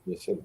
Yes, sir.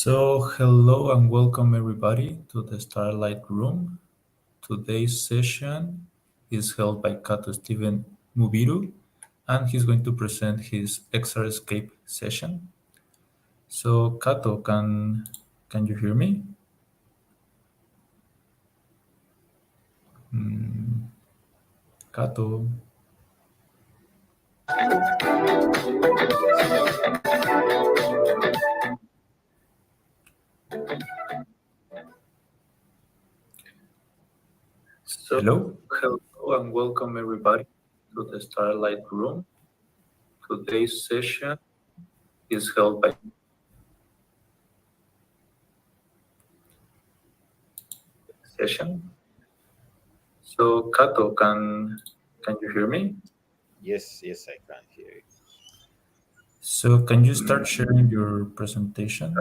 So, hello and welcome everybody to the Starlight Room. Today's session is held by Kato Steven Mubiru, and he's going to present his XRScape session. So, Kato, can you hear me? Kato. Hello and welcome everybody to the Starlight Room. Today's session is held by session. So, Kato, can you hear me? Yes, I can hear you. So, can you start sharing your presentation?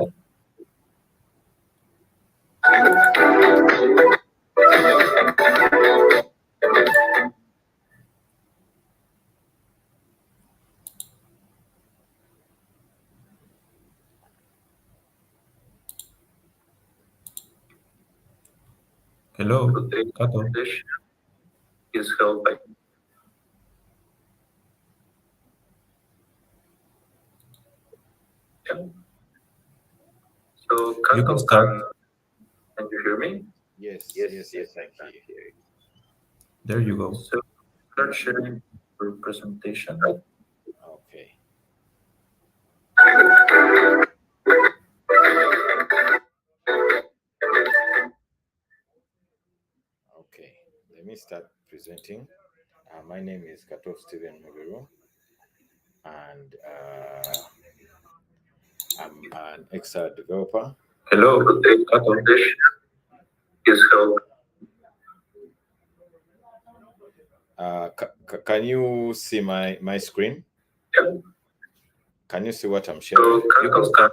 Hello, Kato. Is held by So, Kato, can you hear me? Yes, I can hear you. There you go. So, start sharing your presentation. Okay. Okay, let me start presenting. My name is Kato Steven Mubiru, and I'm an XR developer. Hello, Kato. Is held. Can you see my screen? Yeah. Can you see what I'm sharing? So, Kato,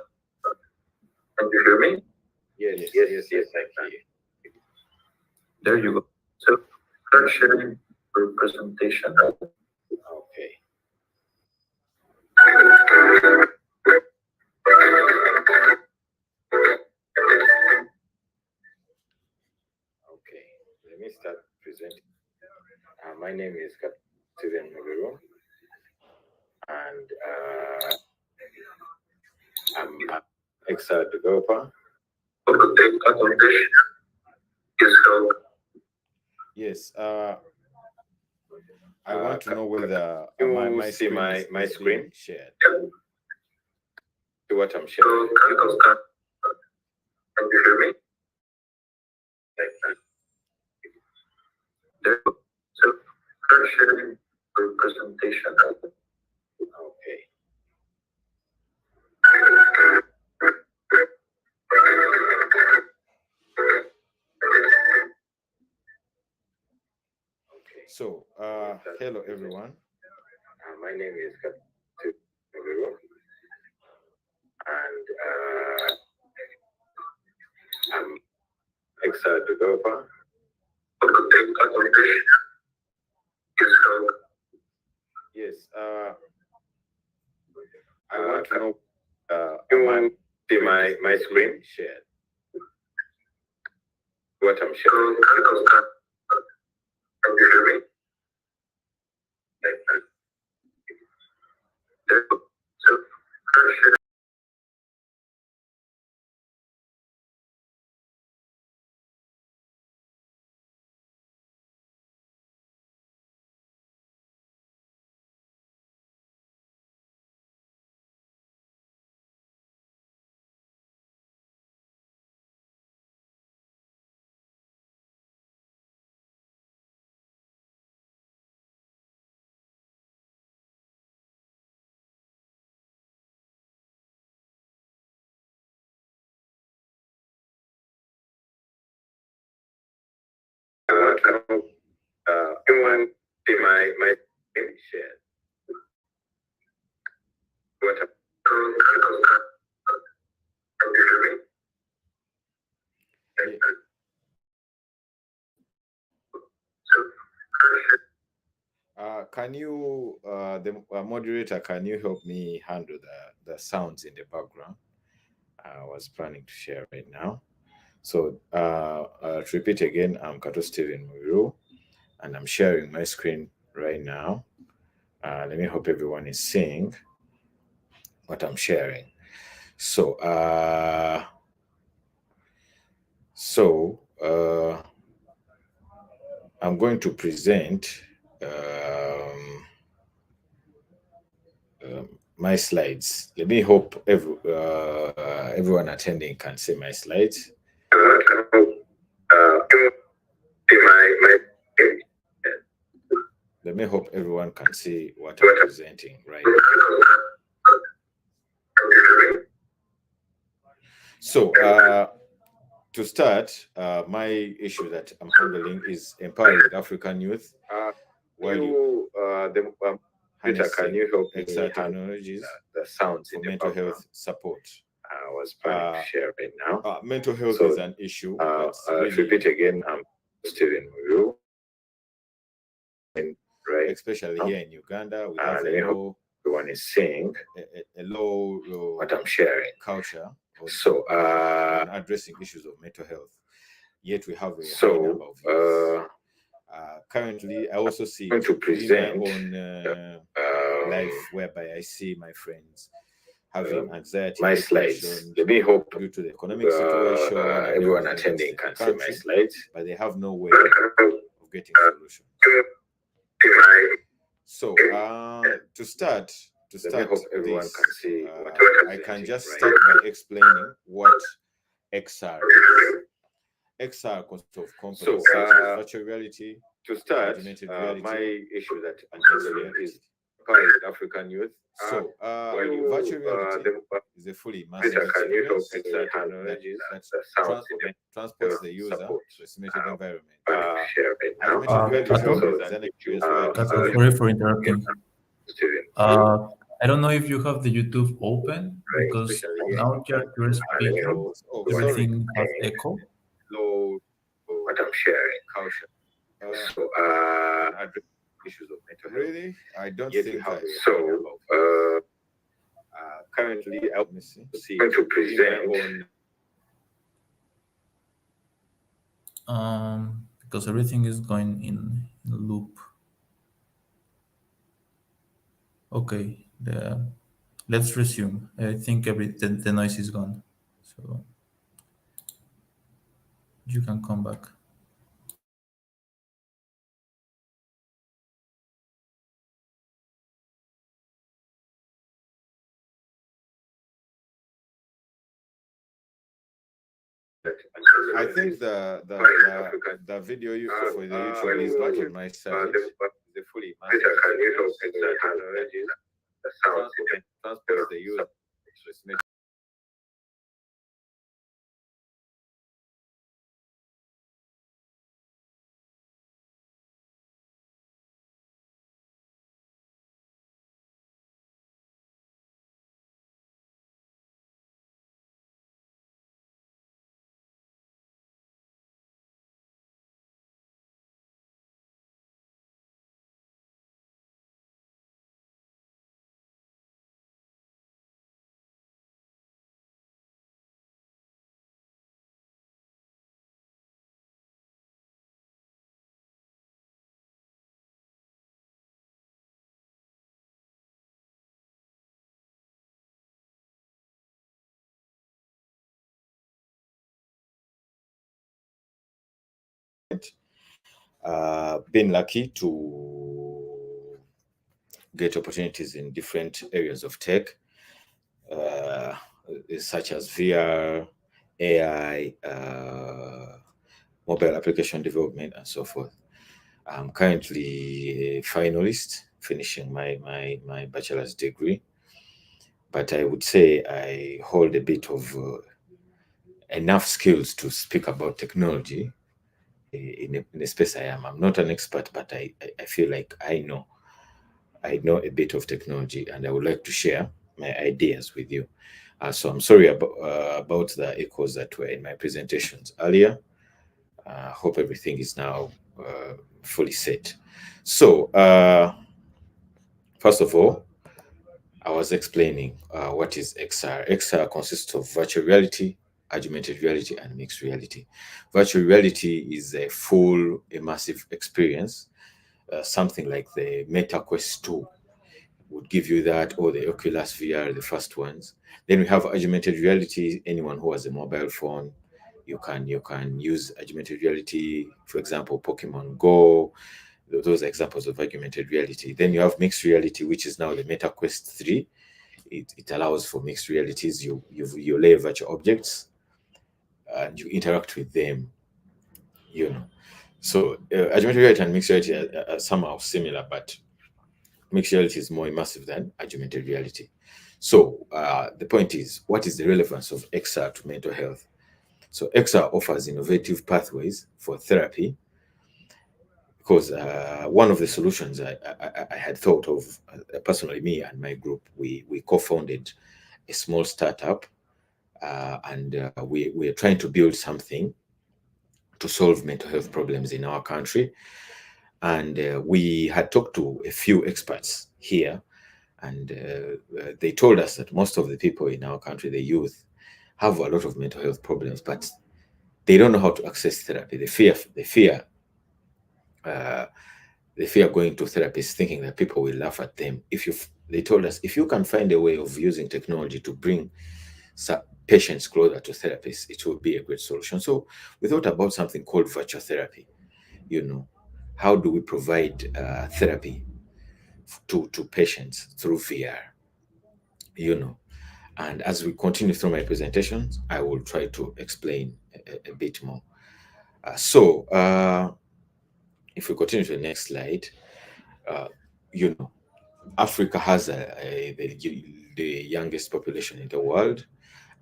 can you hear me? Yes, I can. There you go. So, start sharing your presentation. Okay. Okay, let me start presenting. My name is Kato Steven Mubiru, and I'm an XR developer. Yes. I want to know whether my screen shared. See what I'm sharing. Can you hear me? There you go. So, start sharing your presentation. Okay. So, hello everyone. My name is Kato, and I'm XR developer. Yes. I want to know. You want to see my screen shared? What I'm sharing. Can you hear me? There you go. So, start sharing. You want to see my screen shared? What? Can you hear me? Can you, the moderator, can you help me handle the sounds in the background? I was planning to share right now. So to repeat again, I'm Kato Steven Mubiru, and I'm sharing my screen right now. Let me hope everyone is seeing what I'm sharing. So, so I'm going to present my slides. Let me hope everyone attending can see my slides. Let me hope everyone can see what I'm presenting right now. So, to start, my issue that I'm handling is empowering African youth while can you help XR technologies the sounds for mental health support. I was planning to share right now. Mental health is an issue. Really, repeat again, I'm Steven Mubiru. Right, especially here in Uganda, we have a low. Everyone is seeing a low what I'm sharing culture. So, on addressing issues of mental health, yet we have a high number of youth. Currently, I also see to present my own life whereby I see my friends having anxiety, my slides. Let me hope due to the economic situation, everyone attending can see my slides, but they have no way of getting solution. So, to start this, I can just start by explaining what XR is. XR consists of components such as virtual reality, to start, reality, my issue that I'm handling is African youth. So, virtual reality is a fully immersive experience that transports the user to a simulated environment. Augmented Kato, reality is an experience where Kato, sorry for interrupting. I don't know if you have the YouTube open because now you're speaking, everything has echo. low what I'm sharing, culture. So, issues of mental health. Really, I don't think that. So, currently, I'm going to present. Because everything is going in a loop. Okay, let's resume. I think the noise is gone, so you can come back. I think the video for the YouTube is not on my side. The fully can you help technologies the sound transport the user. Been lucky to get opportunities in different areas of tech, such as VR, AI, mobile application development, and so forth. I'm currently a finalist, finishing my bachelor's degree, but I would say I hold a bit of enough skills to speak about technology in a space I am. I'm not an expert, but I feel like I know a bit of technology, and I would like to share my ideas with you. So I'm sorry about the echoes that were in my presentations earlier. Hope everything is now fully set. So first of all, I was explaining what is XR. XR consists of virtual reality, augmented reality, and mixed reality. Virtual reality is a full immersive experience, something like the Meta Quest 2 would give you that, or the Oculus VR, the first ones. Then we have augmented reality. Anyone who has a mobile phone, you can use augmented reality. For example, Pokemon Go. Those are examples of augmented reality. Then you have mixed reality, which is now the Meta Quest 3. It allows for mixed realities. You lay virtual objects and you interact with them. You know, so augmented reality and mixed reality are somehow similar, but mixed reality is more immersive than augmented reality. So the point is, what is the relevance of XR to mental health? So XR offers innovative pathways for therapy because one of the solutions I had thought of, personally, me and my group, we co-founded a small startup, and we're trying to build something to solve mental health problems in our country. And we had talked to a few experts here, and they told us that most of the people in our country, the youth, have a lot of mental health problems, but they don't know how to access therapy. Uh, they fear going to therapists, thinking that people will laugh at them. They told us, if you can find a way of using technology to bring patients closer to therapists, it will be a great solution. So we thought about something called virtual therapy. You know, how do we provide therapy to patients through VR? You know, and as we continue through my presentations, I will try to explain a bit more. If we continue to the next slide, uh, you know, Africa has the youngest population in the world,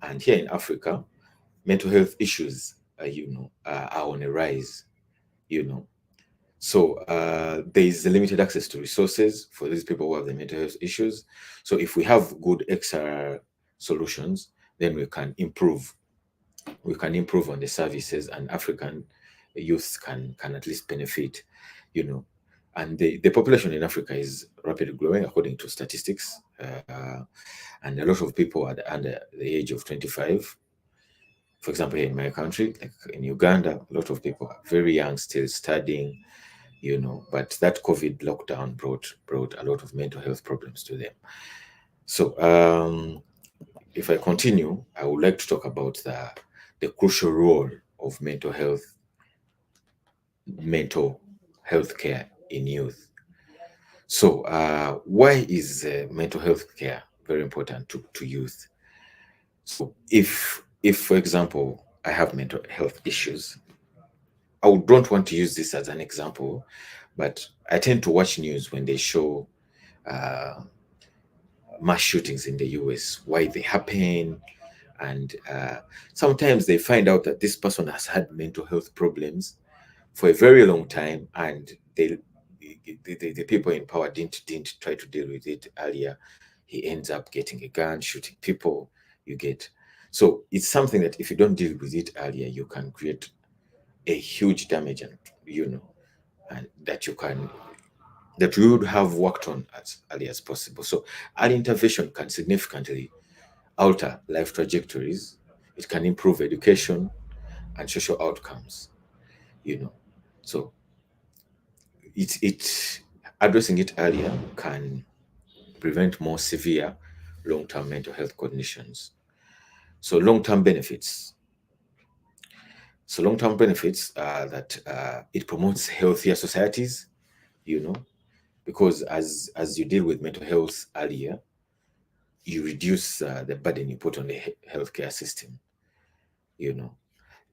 and here in Africa, mental health issues, are on a rise. You know, so there is limited access to resources for these people who have the mental health issues. So if we have good XR solutions, then we can improve on the services, and African youth can at least benefit, you know. And the population in Africa is rapidly growing according to statistics, and a lot of people are under the age of 25. For example, here in my country, like in Uganda, a lot of people are very young, still studying, but that COVID lockdown brought a lot of mental health problems to them. So if I continue, I would like to talk about the crucial role of mental health care in youth. So why is mental health care very important to youth? So if for example I have mental health issues, don't want to use this as an example, but I tend to watch news when they show uh, mass shootings in the US, why they happen, and sometimes they find out that this person has had mental health problems for a very long time, and the people in power didn't try to deal with it earlier. He ends up getting a gun, shooting people. You get so it's something that if you don't deal with it earlier, you can create a huge damage, and and that you would have worked on as early as possible. So early intervention can significantly alter life trajectories. It can improve education and social outcomes. You know, so it addressing it earlier can prevent more severe long-term mental health conditions. So long-term benefits. So long-term benefits are that it promotes healthier societies. You know, because as you deal with mental health earlier, you reduce the burden you put on the healthcare system. You know,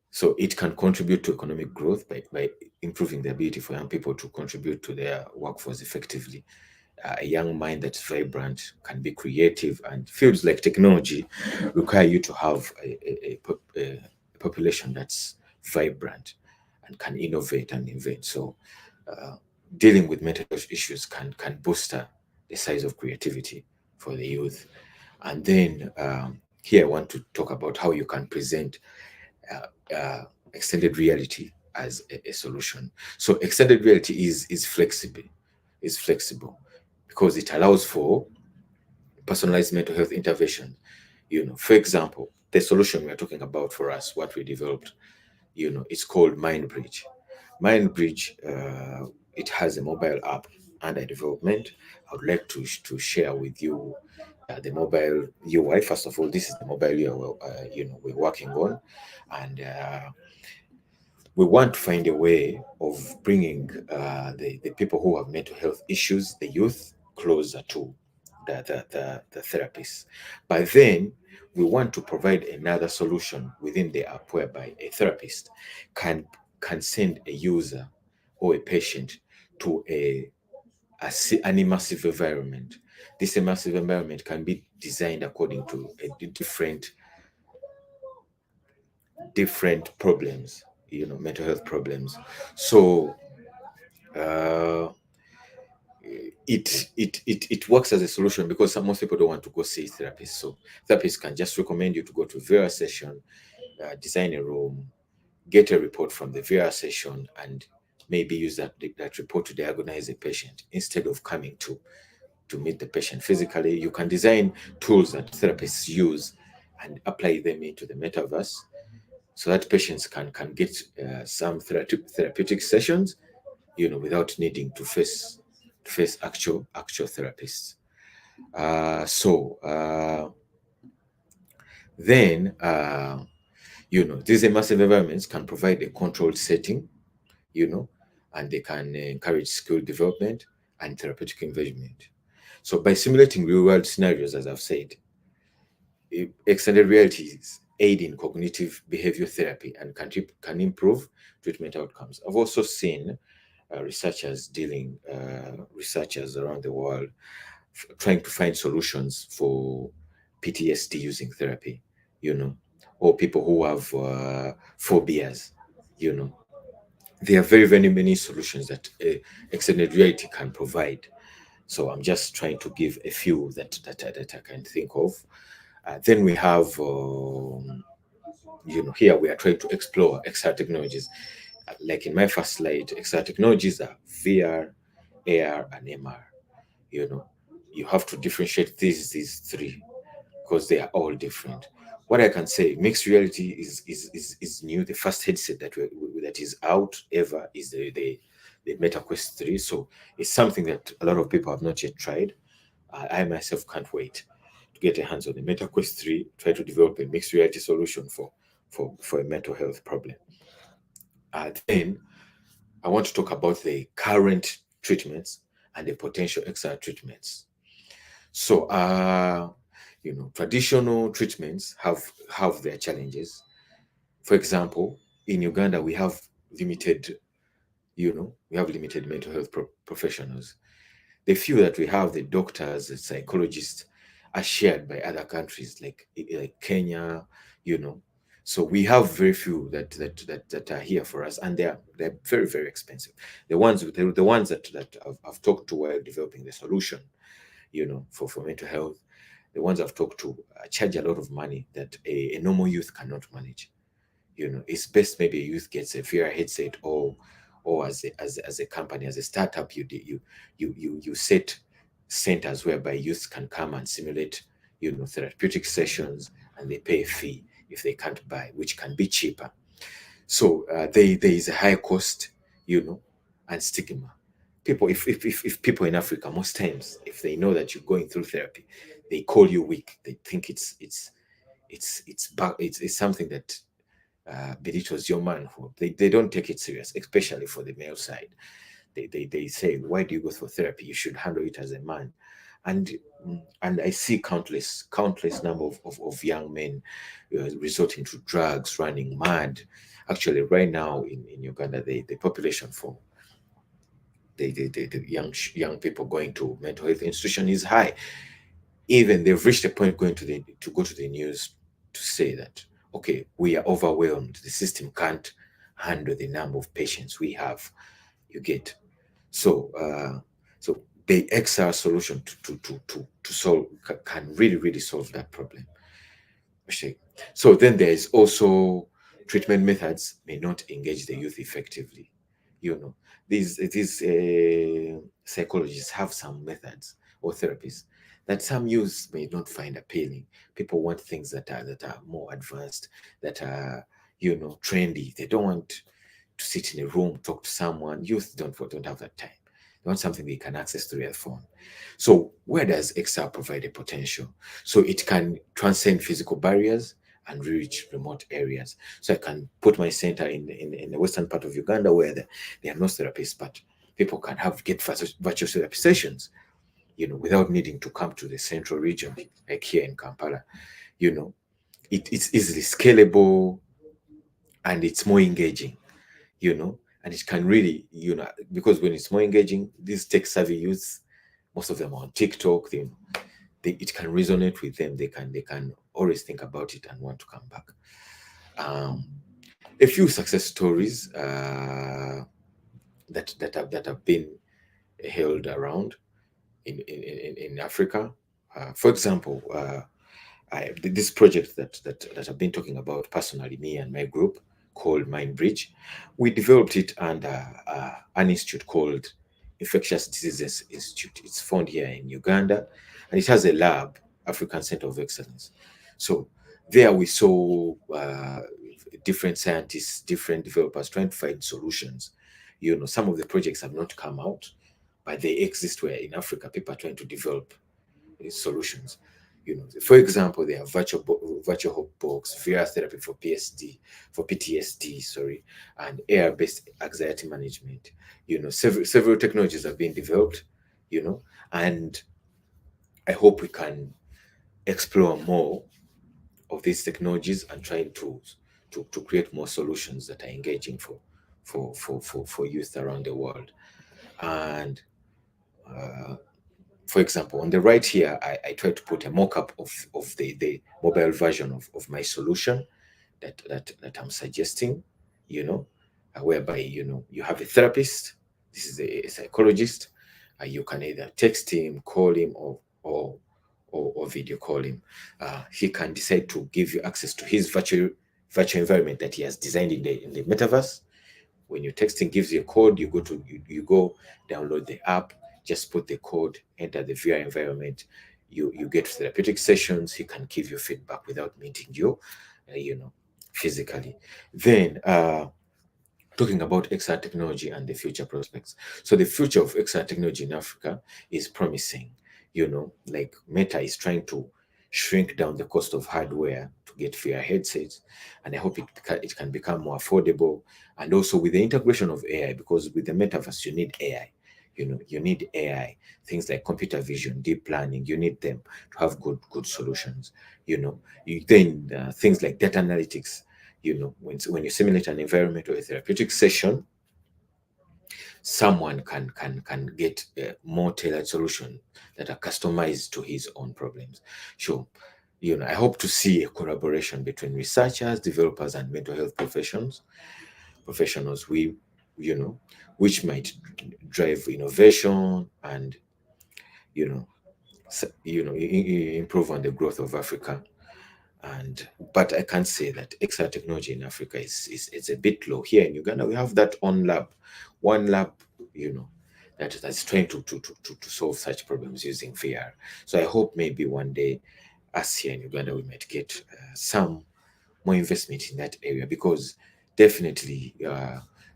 so it can contribute to economic growth by improving the ability for young people to contribute to their workforce effectively. A young mind that's vibrant can be creative, and fields like technology require you to have a population that's vibrant and can innovate and invent. So uh, dealing with mental health issues can boost the size of creativity for the youth. And then here I want to talk about how you can present extended reality as a solution. So extended reality is flexible, because it allows for personalized mental health intervention. For example, the solution we are talking about for us, what we developed, it's called MindBridge. MindBridge, it has a mobile app under development. I would like to share with you the mobile UI. First of all, this is the mobile UI, we're working on, and we want to find a way of bringing the people who have mental health issues, the youth, closer to the therapists. But then we want to provide another solution within the app whereby a therapist can can send a user or a patient to an immersive environment. This immersive environment can be designed according to a different problems, mental health problems. So uh, it works as a solution because most people don't want to go see therapists. So therapists can just recommend you to go to VR session, design a room, get a report from the VR session, and maybe use that report to diagnose a patient instead of coming to meet the patient physically. You can design tools that therapists use and apply them into the metaverse so that patients can get some therapeutic sessions, without needing to face actual therapists. So then these immersive environments can provide a controlled setting, you know, and they can encourage skill development and therapeutic engagement. So by simulating real world scenarios, as I've said, extended realities aid in cognitive behavior therapy and can improve treatment outcomes. I've also seen researchers around the world trying to find solutions for PTSD using therapy, you know, or people who have phobias, you know. There are very, very many solutions that extended reality can provide. So I'm just trying to give a few that I can think of. Then we have, here we are trying to explore XR technologies. Like in my first slide, XR technologies are VR, AR, and MR. You know, you have to differentiate these three because they are all different. What I can say, mixed reality is new. The first headset that is out ever is the Meta Quest 3. So it's something that a lot of people have not yet tried. I myself can't wait to get a hands on the Meta Quest 3, try to develop a mixed reality solution for a mental health problem. Then I want to talk about the current treatments and the potential XR treatments. So, traditional treatments have their challenges. For example, in Uganda, limited, we have limited mental health professionals. The few that we have, the doctors, the psychologists, are shared by other countries like Kenya, you know. So we have very few that are here for us, and they're very, very expensive. The ones that I've talked to while developing the solution, for mental health, the ones I've talked to charge a lot of money that a normal youth cannot manage. It's best maybe a youth gets a VR headset, or as a company, as a startup, you set centers whereby youth can come and simulate, therapeutic sessions, and they pay a fee if they can't buy, which can be cheaper. So there is a high cost, and stigma. People, if people in Africa, most times, if they know that you're going through therapy, they call you weak. They think it's something that belittles your manhood. They don't take it serious, especially for the male side. They say, why do you go for therapy? You should handle it as a man. And and I see countless number of young men resorting to drugs, running mad. Actually, right now in Uganda, the population for the young people going to mental health institution is high. Even they've reached a point to go to the news to say that, okay, we are overwhelmed. The system can't handle the number of patients we have. You get. So the XR solution to solve can really, really solve that problem. Okay. So then there is also treatment methods may not engage the youth effectively. These psychologists have some methods or therapies that some youths may not find appealing. People want things that are more advanced, that are, trendy. They don't want to sit in a room, talk to someone. Youth don't have that time. They want something they can access through their phone. So where does XR provide a potential? So it can transcend physical barriers and reach remote areas. So I can put my center in the western part of Uganda where there are no therapists, but people can get virtual therapy sessions, without needing to come to the central region, like here in Kampala. You know, it's easily scalable and it's more engaging, and it can really, because when it's more engaging, these tech savvy youths, most of them are on TikTok, it can resonate with them. They can always think about it and want to come back. Um, a few success stories that have been held around in Africa. For example, this project that I've been talking about personally, me and my group called Mind Bridge, we developed it under an institute called Infectious Diseases Institute. It's found here in Uganda, and it has a lab, African Center of Excellence. So there we saw different scientists, different developers trying to find solutions. Some of the projects have not come out, but they exist where in Africa people are trying to develop solutions. For example, they have virtual hope box, VR therapy for PTSD, sorry, and AR-based anxiety management. Several technologies have been developed, and I hope we can explore more of these technologies and trying to create more solutions that are engaging for youth around the world. And uh, for example, on the right here, I try to put a mock-up of the mobile version of my solution that I'm suggesting, you know, whereby, you have a therapist, this is a psychologist, you can either text him, call him, or video call him. He can decide to give you access to his virtual environment that he has designed in the metaverse. When you're texting, gives you a code, you go download the app, just put the code, enter the VR environment. You get therapeutic sessions. He can give you feedback without meeting you, physically. Then talking about XR technology and the future prospects. So the future of XR technology in Africa is promising. Like Meta is trying to shrink down the cost of hardware to get VR headsets, and I hope it can become more affordable. And also with the integration of AI, because with the metaverse you need AI. You need AI, things like computer vision, deep learning. You need them to have good solutions. Then things like data analytics. When you simulate an environment or a therapeutic session, someone can get a more tailored solution that are customized to his own problems. Sure. I hope to see a collaboration between researchers, developers, and mental health professionals, you know which might drive innovation and improve on the growth of Africa. And but I can't say that XR technology in Africa is it's a bit low. Here in Uganda, we have that one lab, that's trying to solve such problems using VR. So I hope maybe one day, us here in Uganda, we might get some more investment in that area, because definitely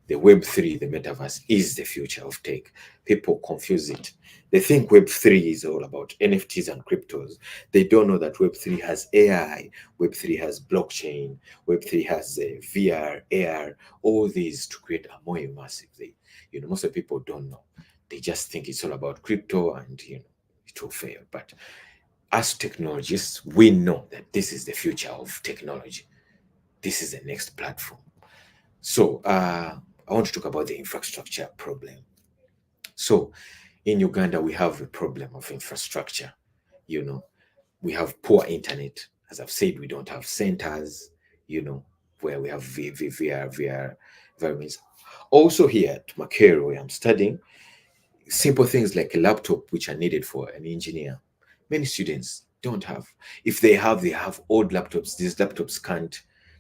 the Web3, the metaverse, is the future of tech. People confuse it. They think Web3 is all about NFTs and cryptos. They don't know that Web3 has AI, Web3 has blockchain, Web3 has VR, AR, all these to create a more immersive thing. Most of the people don't know. They just think it's all about crypto and, it will fail. But as technologists, we know that this is the future of technology. This is the next platform. So I want to talk about the infrastructure problem. So in Uganda, we have a problem of infrastructure. You know, we have poor internet. As I've said, we don't have centers, where we have VR environments. Also here at Makere, where I'm studying, simple things like a laptop, which are needed for an engineer, many students don't have. If they have old laptops. These laptops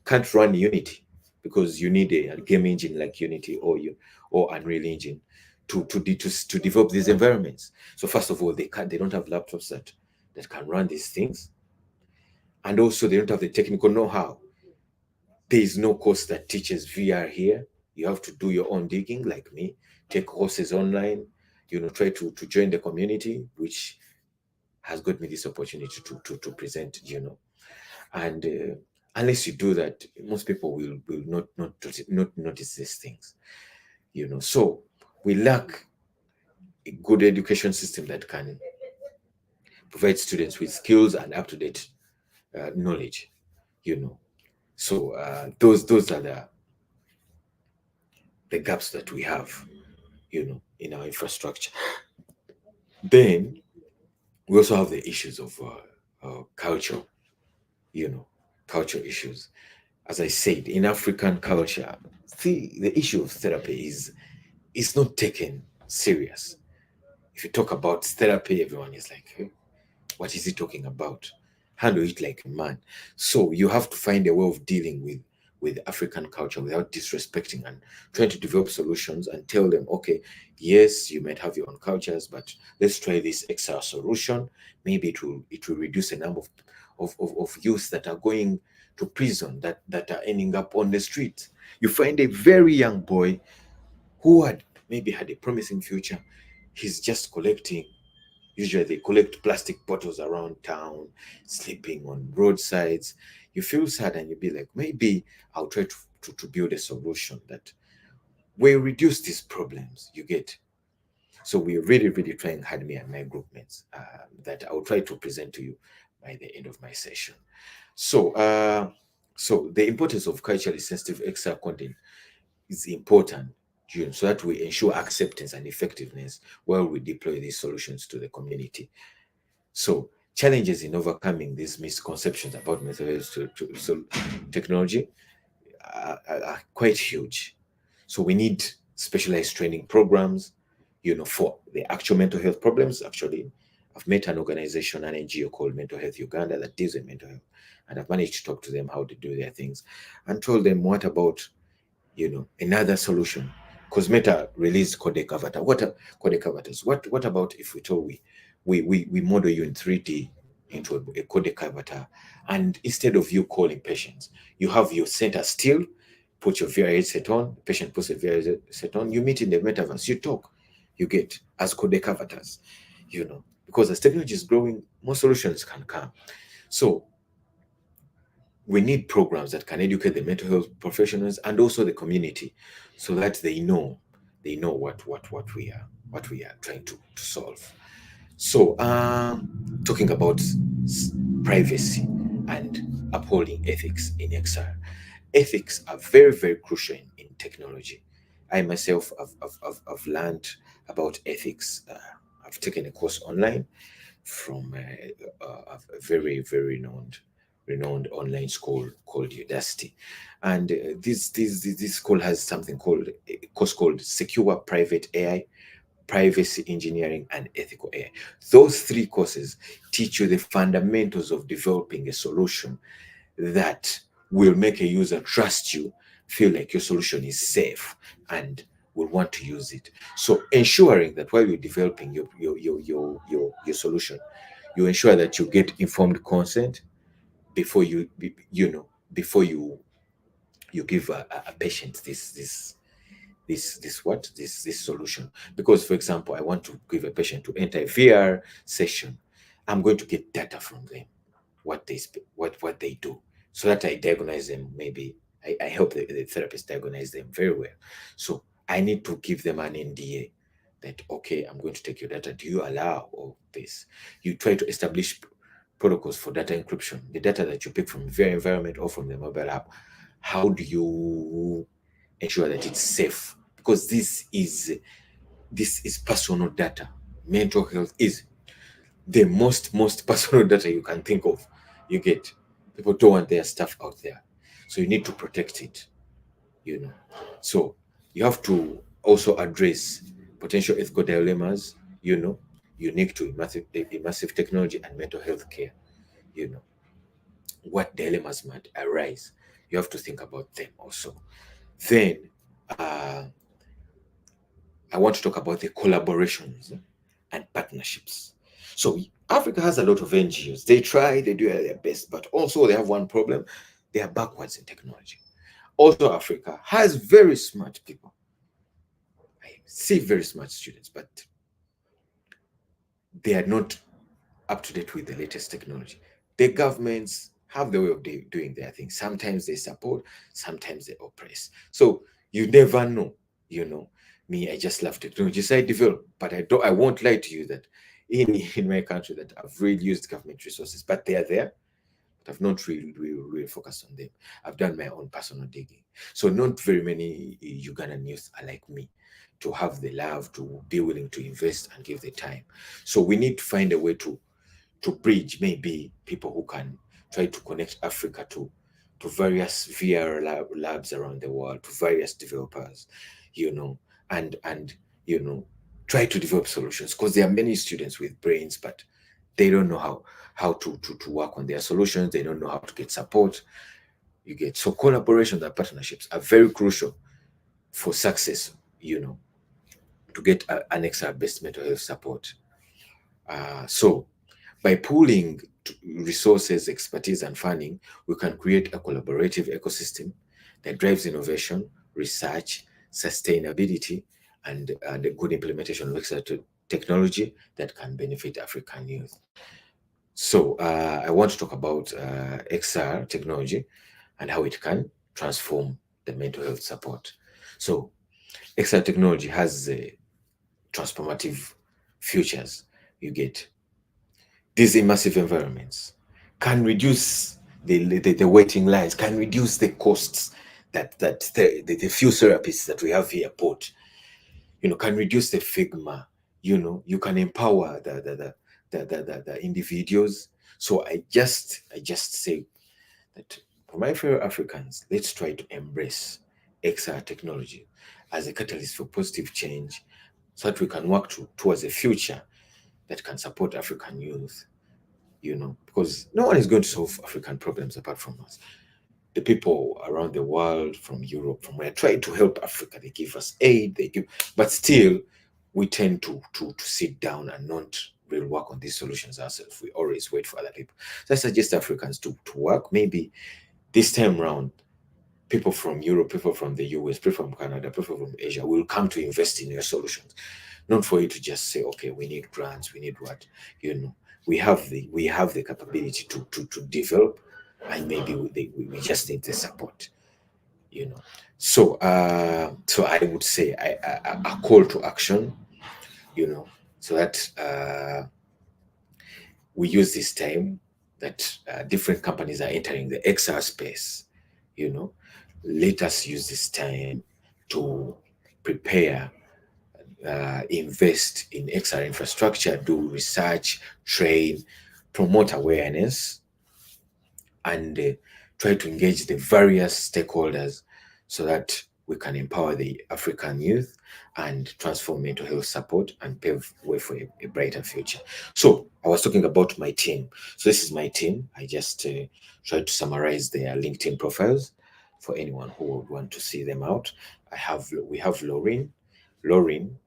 can't run Unity, because you need a game engine like Unity or Unreal Engine to develop these environments. So first of all, they don't have laptops that that can run these things, and also they don't have the technical know-how. There is no course that teaches VR here. You have to do your own digging, like me, take courses online, try to join the community, which has got me this opportunity to present, and unless you do that, most people will not notice these things, so we lack a good education system that can provide students with skills and up-to-date knowledge, you know so those are the gaps that we have, in our infrastructure. Then we also have the issues of culture, you know culture issues. As I said, in African culture, the issue of therapy is not taken serious. If you talk about therapy, everyone is like, "Hey, what is he talking about? Handle it like a man." So you have to find a way of dealing with African culture without disrespecting, and trying to develop solutions and tell them, okay, yes, you might have your own cultures, but let's try this XR solution. Maybe it will reduce the number of youth that are going to prison, that are ending up on the street. You find a very young boy who had maybe had a promising future. He's just collecting. Usually they collect plastic bottles around town, sleeping on roadsides. You feel sad and you be like, maybe I'll try to build a solution that will reduce these problems. You get. So we're really, really trying hard, me and my group mates, that I'll try to present to you by the end of my session. So the importance of culturally sensitive XR content is important, so that we ensure acceptance and effectiveness while we deploy these solutions to the community. So challenges in overcoming these misconceptions about mental health technology are quite huge. So we need specialized training programs, for the actual mental health problems. Actually, I've met an organization, an NGO called Mental Health Uganda, that deals with mental health, and I've managed to talk to them how to do their things, and told them, what about another solution? Because Meta released codec avatar. What are codec avatars? What about if we told we model you in 3D into a codec avatar, and instead of you calling patients, you have your center still, put your VR headset on, patient puts a VR headset on, you meet in the metaverse, you talk, you get as codec avatars, because as technology is growing, more solutions can come. So we need programs that can educate the mental health professionals and also the community, so that they know what we are trying to solve. So talking about privacy and upholding ethics in XR. Ethics are very, very crucial in technology. I myself have learned about ethics. I've taken a course online from a very, very renowned online school called Udacity, and this school has something called a course called Secure Private AI, Privacy Engineering, and Ethical AI. Those three courses teach you the fundamentals of developing a solution that will make a user trust you, feel like your solution is safe, and will want to use it. So ensuring that while you're developing your solution, you ensure that you get informed consent before before you give a patient this solution. Because, for example, I want to give a patient to enter a VR session, I'm going to get data from them, what they do, so that I diagnose them. Maybe I help the therapist diagnose them very well. So I need to give them an NDA that, okay, I'm going to take your data, do you allow all this? You try to establish protocols for data encryption, the data that you pick from the environment or from the mobile app. How do you ensure that it's safe? Because this is personal data. Mental health is the most personal data you can think of. You get. People don't want their stuff out there, so you need to protect it. you know so you have to also address potential ethical dilemmas, unique to immersive technology and mental health care. you know what dilemmas might arise, you have to think about them also. Then uh, I want to talk about the collaborations and partnerships. So Africa has a lot of NGOs. They try, they do their best, but also they have one problem: they are backwards in technology. Also, Africa has very smart people. I see very smart students, but they are not up to date with the latest technology. The governments have the way of doing their thing. Sometimes they support, sometimes they oppress. So you never know. You know, me, I just love technology. So I develop, but I won't lie to you that in my country that I've really used government resources, but they are there. But I've not really focused on them. I've done my own personal digging. So not very many Ugandan youth are like me to have the love, to be willing to invest and give the time. So we need to find a way to bridge maybe people who can try to connect Africa to various VR labs around the world, to various developers, you know, and you know, try to develop solutions because there are many students with brains, but they don't know how to work on their solutions. They don't know how to get support. You get so collaborations and partnerships are very crucial for success. You know, to get an extra best mental health support. So by pooling resources, expertise, and funding, we can create a collaborative ecosystem that drives innovation, research, sustainability, and a good implementation of extra technology that can benefit African youth. So I want to talk about XR technology and how it can transform the mental health support. So XR technology has transformative futures. You get these immersive environments can reduce the waiting lines, can reduce the costs that the few therapists that we have here put, can reduce the figma. You can empower the individuals. So I just say that for my fellow Africans, let's try to embrace XR technology as a catalyst for positive change so that we can work towards a future that can support African youth, because no one is going to solve African problems apart from us. The people around the world, from Europe, from where, try to help Africa. They give us aid, but still, we tend to sit down and not really work on these solutions ourselves. We always wait for other people. So I suggest Africans to work. Maybe this time round, people from Europe, people from the US, people from Canada, people from Asia will come to invest in your solutions, not for you to just say, okay, we need grants, we need what, you know. We have the capability to develop, and maybe we just need the support, you know. So I would say a call to action, so that we use this time that different companies are entering the XR space, you know. Let us use this time to prepare, invest in XR infrastructure, do research, train, promote awareness, and try to engage the various stakeholders so that we can empower the African youth and transform mental health support and pave way for a brighter future. So I was talking about my team. So this is my team. I just tried to summarize their LinkedIn profiles for anyone who would want to see them out. We have Lauren. Lauren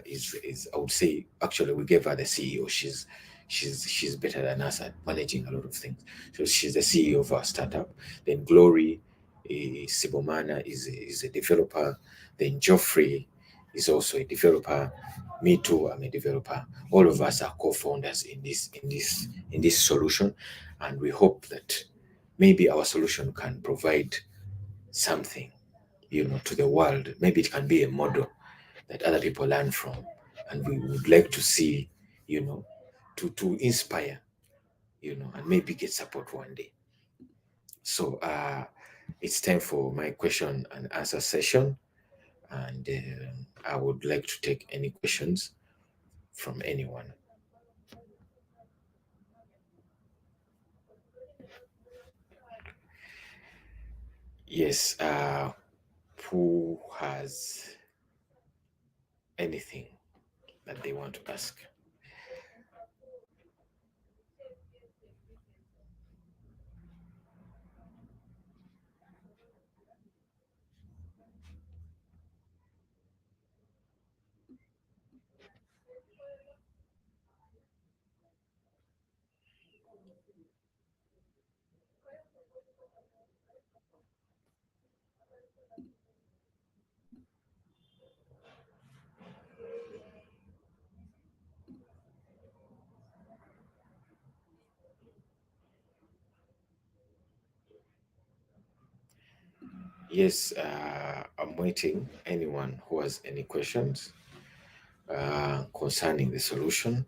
is I would say, actually we gave her the CEO. She's better than us at managing a lot of things. So she's the CEO of our startup. Then Glory Sibomana is a developer. Then Geoffrey is also a developer. Me too, I'm a developer. All of us are co-founders in this solution, and we hope that maybe our solution can provide something, to the world. Maybe it can be a model that other people learn from, and we would like to see, to inspire, and maybe get support one day. So it's time for my question and answer session, and I would like to take any questions from anyone. Yes, who has anything that they want to ask? Yes, I'm waiting. Anyone who has any questions concerning the solution.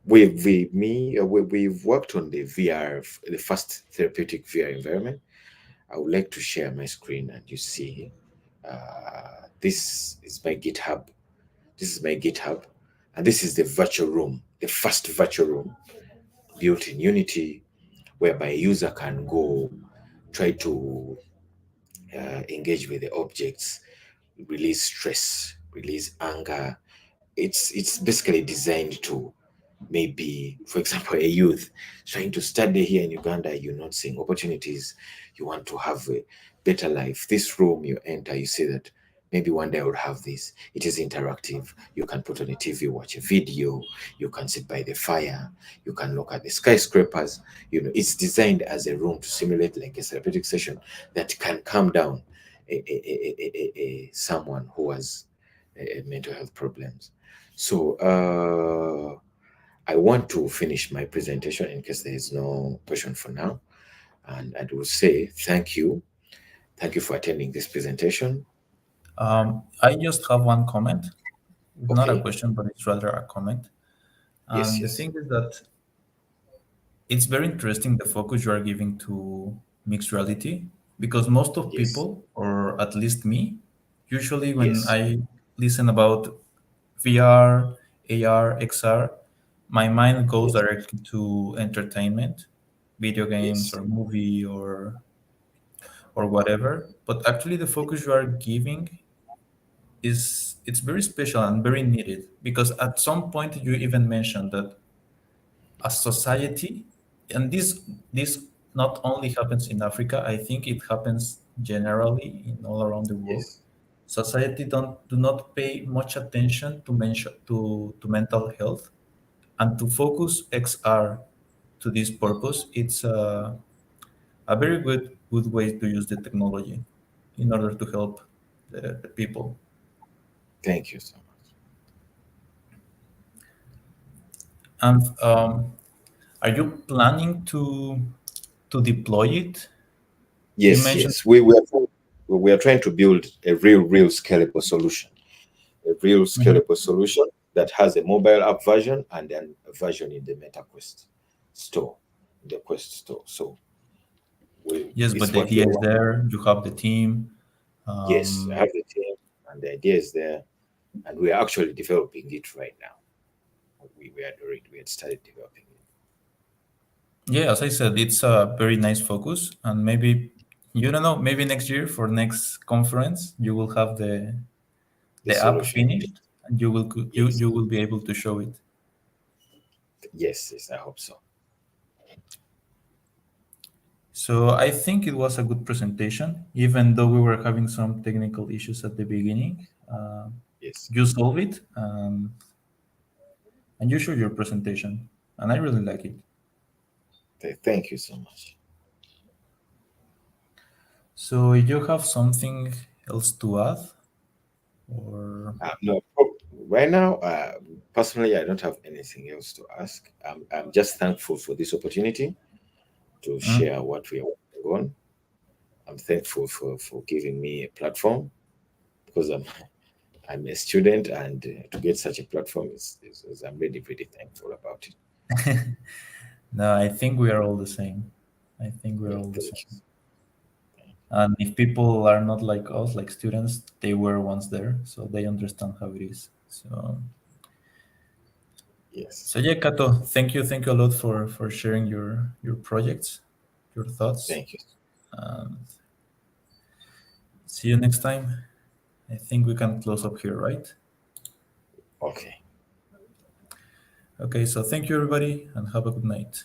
We've worked on the VR, the first therapeutic VR environment. I would like to share my screen and you see. This is my GitHub. This is my GitHub, and this is the virtual room, the first virtual room built in Unity, whereby a user can go try to engage with the objects, release stress, release anger. It's basically designed to maybe, for example, a youth trying to study here in Uganda, you're not seeing opportunities, you want to have a better life. This room you enter, you see that maybe one day I will have this. It is interactive. You can put on a TV, watch a video, you can sit by the fire, you can look at the skyscrapers. You know, it's designed as a room to simulate like a therapeutic session that can calm down someone who has mental health problems. So I want to finish my presentation in case there is no question for now. And I will say thank you. Thank you for attending this presentation. I just have one comment. It's not a Okay. question, but it's rather a comment. Yes, And the yes, thing is that it's very interesting the focus you are giving to mixed reality because most of yes, people, or at least me, usually when yes, I listen about VR, AR, XR, my mind goes yes, directly to entertainment, video games yes, or movie or whatever. But actually the focus you are giving is it's very special and very needed because at some point you even mentioned that a society, and this not only happens in Africa, I think it happens generally in all around the world. yes. Society don't do not pay much attention to mental health, and to focus XR to this purpose, it's a very good way to use the technology in order to help the people. Thank you so much. And are you planning to deploy it? You Yes, mentioned. yes. We are trying to build a real scalable solution. A real Mhm. scalable solution that has a mobile app version and then a version in the MetaQuest store, the Quest store. So Yes, but it's the what we idea are. is there. You have the team. Yes, I Um, have the team and the idea is there, and we are actually developing it right now. We had started developing it. yeah, as I said, it's a very nice focus, and maybe you don't know. Maybe next year for next conference, you will have The the app solution. finished, and Yes, you will be able to show it. yes, yes. I hope so. So I think it was a good presentation, even though we were having some technical issues at the beginning. Yes, You solve it, and you show your presentation, and I really like it. Thank you so much. So you have something else to add, or No, right now, personally, I don't have anything else to ask. I'm just thankful for this opportunity to mm, share what we are working on. I'm thankful for giving me a platform because I'm a student, and to get such a platform is I'm really really thankful about it. no? I think we are all the same. I think we're all the Thank you. same. And if people are not like us, like students, they were once there, so they understand how it is. Yes, So yeah, Kato, thank you a lot for sharing your projects, your thoughts. thank you. And see you next time. I think we can close up here, right? Okay. Okay, so thank you everybody, and have a good night.